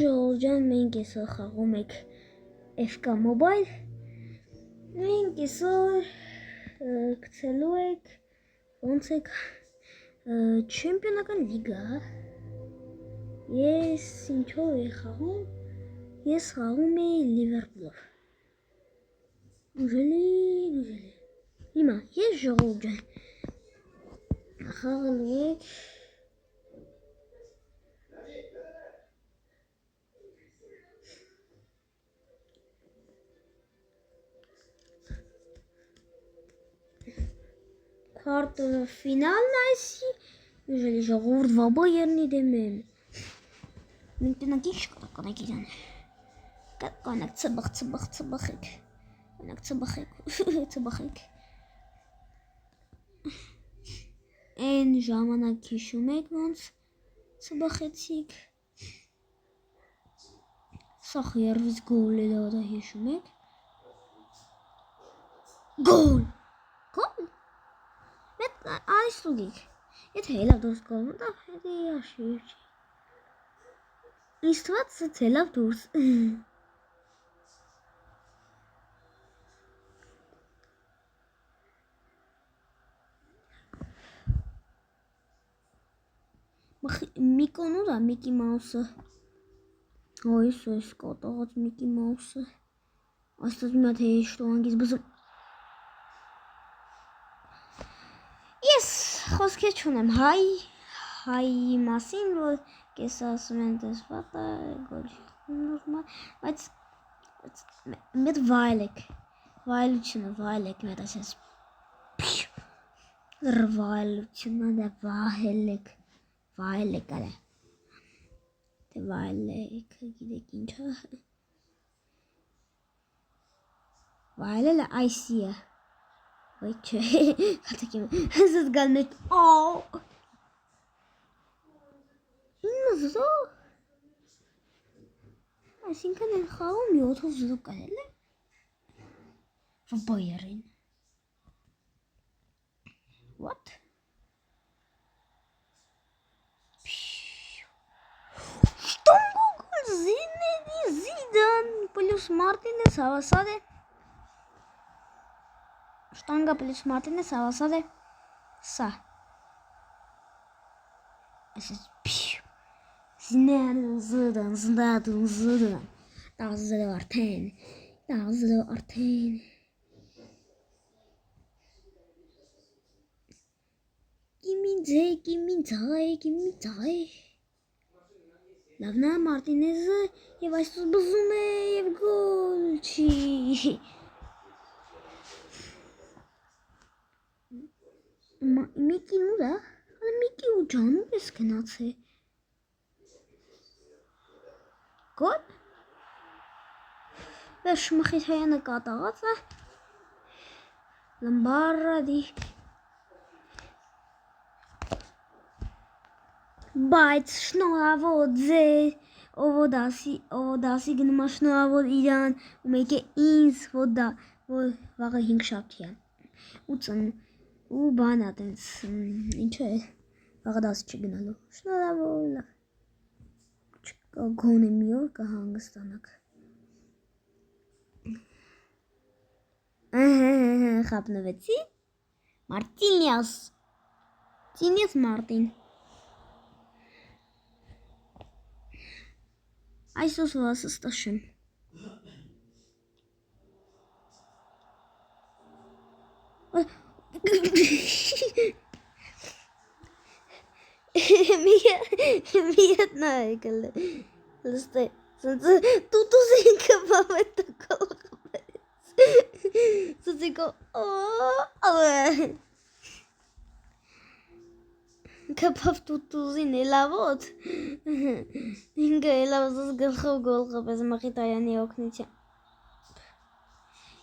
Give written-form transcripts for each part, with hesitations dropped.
ժողովրդյան մենք այսօր խաղում ենք FK Mobile։ Մենք այսօր գցելու ենք ոնց է չեմպիոնական լիգա։ Ես ինչով եմ խաղում։ Ես խաղում եմ Լիվերպուլով։ Ուժելի։ Հիմա ես ժողովրդյան խաղալու ենք Քարտը ֆինալն այսի ուժելի ժողովուրդ վաբա երնի դեմեմ։ Մենք տնակ ինչ կանեք իրան։ Կանեք ծբխեք։ Կանեք ծբխեք։ Այն ժամանակ հիշում եք ոնց ծբխեցիք։ Սա երևից գոլ է դա հիշում եք։ Գոլ։ Այս լուգիկ, եթե հելավ դուրս գոլում դա հետի աշիվ չի։ Իստված սց հելավ դուրս։ Միկոն ուր է Միկի Մաուսը։ Այս կոտողած Միկի Մաուսը։ Այստեղ մի հատ հեշտոանգից բզում։ Ես խոսքեր չունեմ հայի մասին, որ կես ասում են տեսվատ է, գոլ նորմալ, բայց մետ վայելությունը, մետ ասես վայելությունը, դա վահելեք ալե, թե վայելեք, գիտեք ինչա, վայելելը այսի է, ոյ չէ, կատեք իմ, զդ գալ մետ, ինը զո, այսինքն են խաղում 7-0 կարել է, վբայերին, what? Что гол Зинедин Зидан плюс Мартинес Авасаде. Штанга плюс Мартинес Авасаде. Са. Зинедин Зидан. Дазлы Артен. Գիմինձայ։ Լավնա Մարտինեզը և այսպես բզում է և գոլ չի։ Միկին ուր է, միկի ու ջանում ես գնաց է։ Գոլ։ Վերջ մխիթայանը կատաղած է։ Լմբարադի։ Բայց շնորհավոր ձեր ովոդասի գնում է շնորհավոր իրան ու մեկ է ինձ որ վաղը 5 շաբթի է ու բան է տենց ինչ է վաղը դասի չգնալու շնորհավոր լավ գոնե մի օր կհանգստանաք խապնվեցի Մարտին Այսօս վասը ստաշեմ։ Մի հետ նա եկել է։ Լստե, տուտուս ինքը բավետ կոլ խպեց։ Սուցիկո, Կապավ տուտուզին էլավոտ, ինգը էլավոզս գլխով գոլ խպես մխիտայանի օգնիցյան։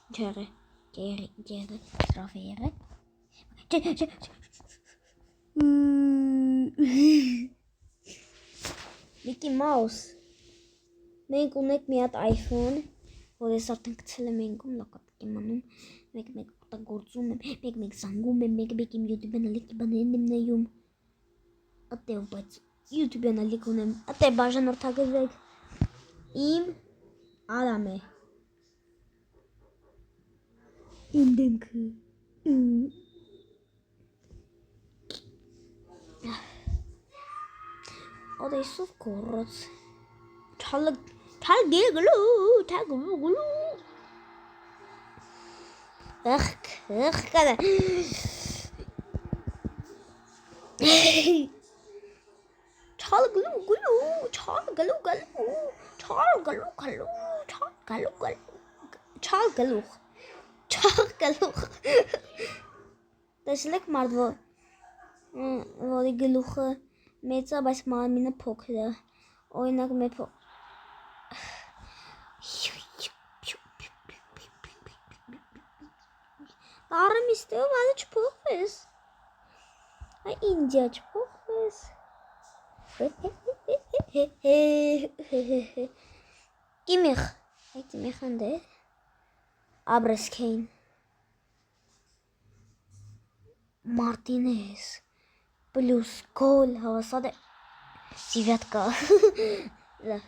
Ինչ եղե, սրաֆ է եղե։ Միկի Մաուս, մենք ունենք մի հատ iPhone, որ ես արդեն գցել եմ ենքում, լակատիկ եմ անում, մեկ օգտագործում եմ, մեկ զանգում եմ, մեկ իմ YouTube-ն ալիքի բաներն եմ նայում Ատեվ, բայց YouTube-ն ալիք ունեմ, ատե բաժանորդագրվեք Իմ Արամ է։ Իմ դեմքը։ Odesuf korot. Tal gelu. Kada. Tal gelu. Տեսեք մարդ որի գլուխը մեծ է, բայց մարմինը փոքր է։ Օրինակ մեր Արամ իստեով այլ չփոխվես։ Այ ինձ չփոխվես։ Կիմիխ, այդ իմիխան դե Abraskein Martinez плюс гол հավասար է 9-կա լավ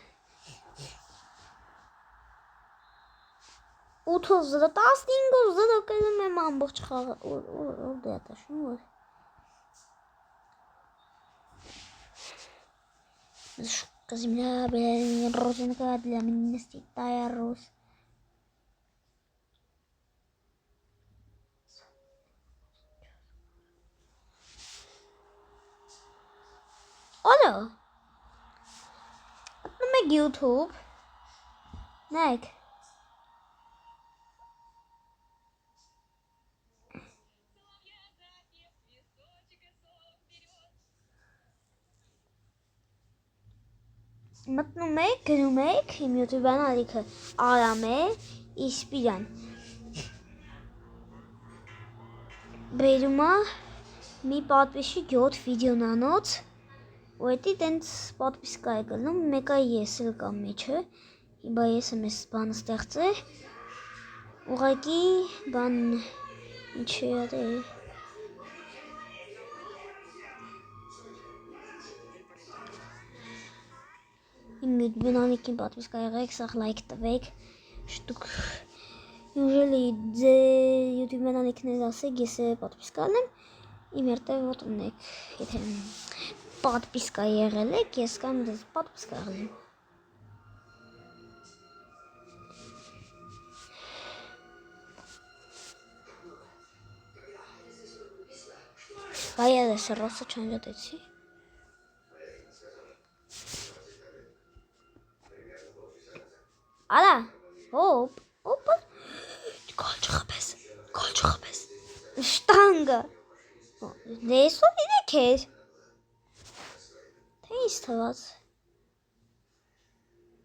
8-15 կերում եմ ամբողջ խաղը որ դե ատաշում որ Земля, блин, родинка для меня ститая рос. Алло. Ну meg YouTube. Neg. Մտնում եք, գրում եք, իմ YouTube-ան ալիքը Արամ է, Իսպիրան բերում է մի պատվիշի 7 վիդեոնանոց ու էդի տենց պատվիսկա է գլնում, մեկա ես էլ կամ մեջը, իբա ես եմ ես բան ստեղծե, ուղակի բան ինչ է ադե Իմ YouTube-ն անիկին պատվիսկա եղեք, սաղ լայք տվեք, շտուկ Ուժելի ձե YouTube-ն անիկներ ասեք, ես է պատվիսկան եմ, իմ երտև ոտ ունեք, եթե պատվիսկա եղել եք, ես կամ դեզ պատվիսկա եղել եմ Վայել ես ռոսը չանջատեցի Ալա, հոպ, հոպ, գոլ չխպես, շտանգը, դեսով իրեք էր, թե ինձ թված,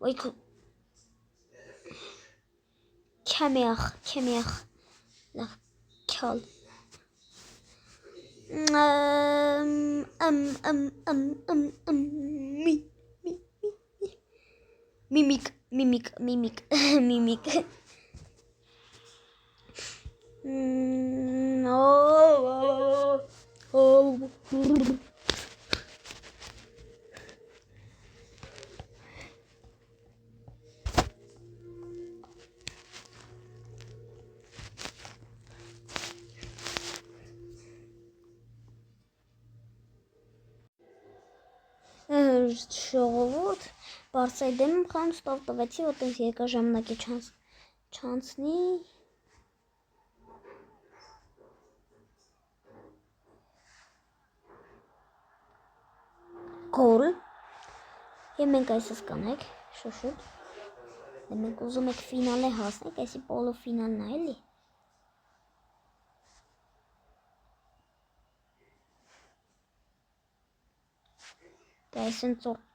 ոյքու, քեմիախ, լավ, քյալ, Mimik. Ժողովուրդ Բարսայի դեմ խաղում ստով տվեցի, որ տենց երկար ժամանակ է չանցնի Գոլ Եվ մենք այսս կանեք, շուշուտ Դե մենք ուզում եք ֆինալ է հասնեք, այսի պոլոֆինալն է էլի Դե այսեն ծորդ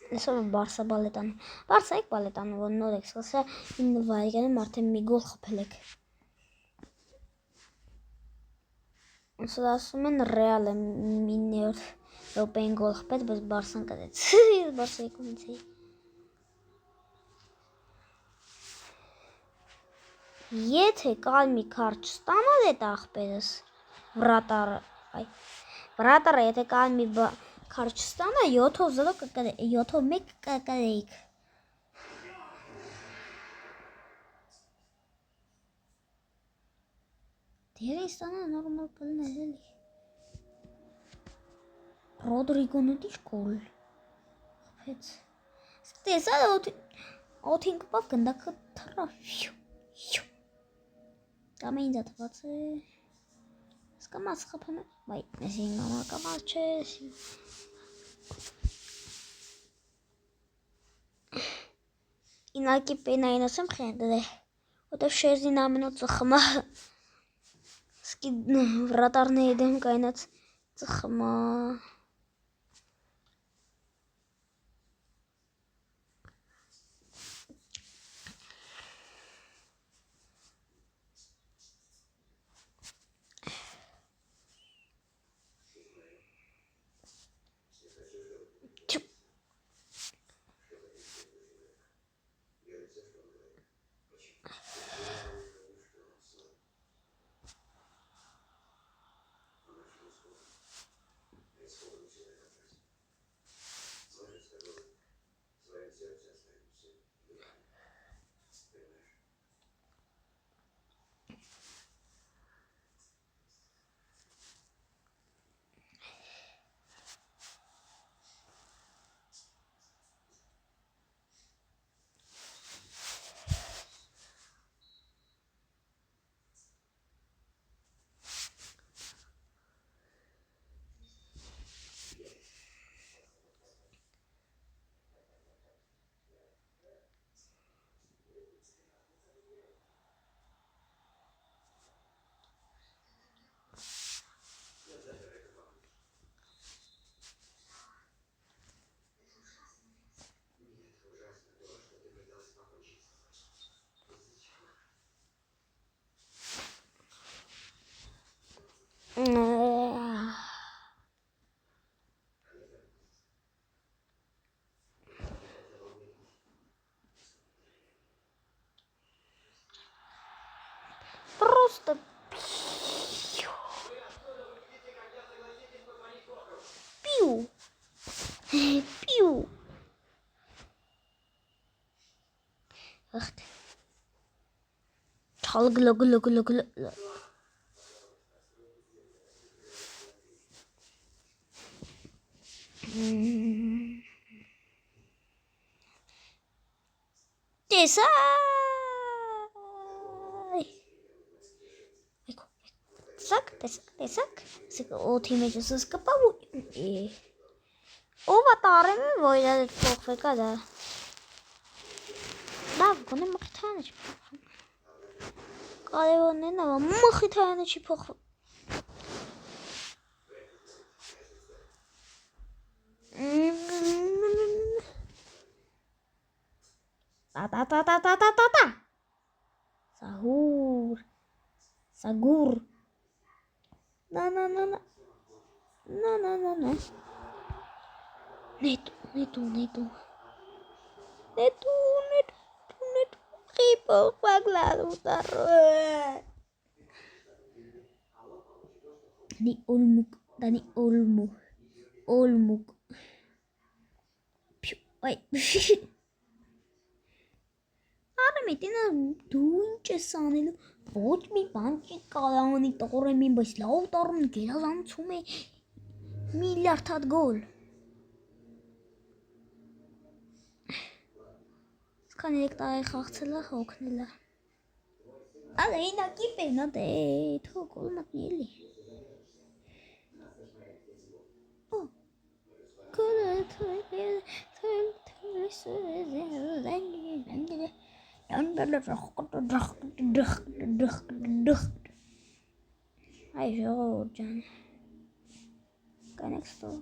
Այսօր Բարսա բալետան Բարսայք բալետան, որ նոր եք սկսա 9 վայրկյանում արդեն մի գոլ խփել եք Ոնց ասում են ռեալ է մի 9 րոպեին գոլ խփեց, բայց Բարսան կդեց Բարսայի կողմից Եթե կալ մի քարտ չստանալ էդ աղբերս վրատարը, եթե կալ մի քարտ չստանա 7-0 կկրեիք Դերեստանը նորմալ կլներ էլի։ Ռոդրիգոն ուտի շկոլ։ Խփեց։ Տեսա օթին կպավ գնդակը թռա։ Կամ ինձ թվաց է։ Սկամաց խփեմ։ Վայ, մեզ ինգամա կամաց չէ։ Ինակի պենային ասեմ խենդը։ Որտև շերզին ամենոց ծխմա։ Սկի վրատարների դեմ կայնած ծխմա։ Просто пиу. Пиу. Ах ты. Чалгла. Տեսա։ Տեսակ։ Սա օթի մեջ ասես կպավ ու ով է տարեմ որ դա փոխվեք դա։ Լավ, գոնե մխիթարանը չի փոխվում։ Կարևորն է նա մխիթարանը չի փոխվում։ Ta. Sagur. Na. Neto. Ripo, paglalu taro. Dani olmuk. Ay. Արմետինը դու ինչ ես անելու, ոչ մի բան չի կարանի տորեմ իմ, բայց լավ տառն գերազանցում է միլիարդ հատ գոլ։ Սկան 3 տարի խաղցելա, հոգնելա։ Ալը ինակի պենա դե, թո գոլ մտնի էլի։ Ay Ժողովուրդ կանեք ստով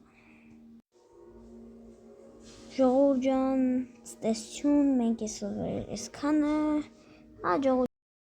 Ժողովուրդ ջան, ստեսություն, մենք այսքանը հաջողություն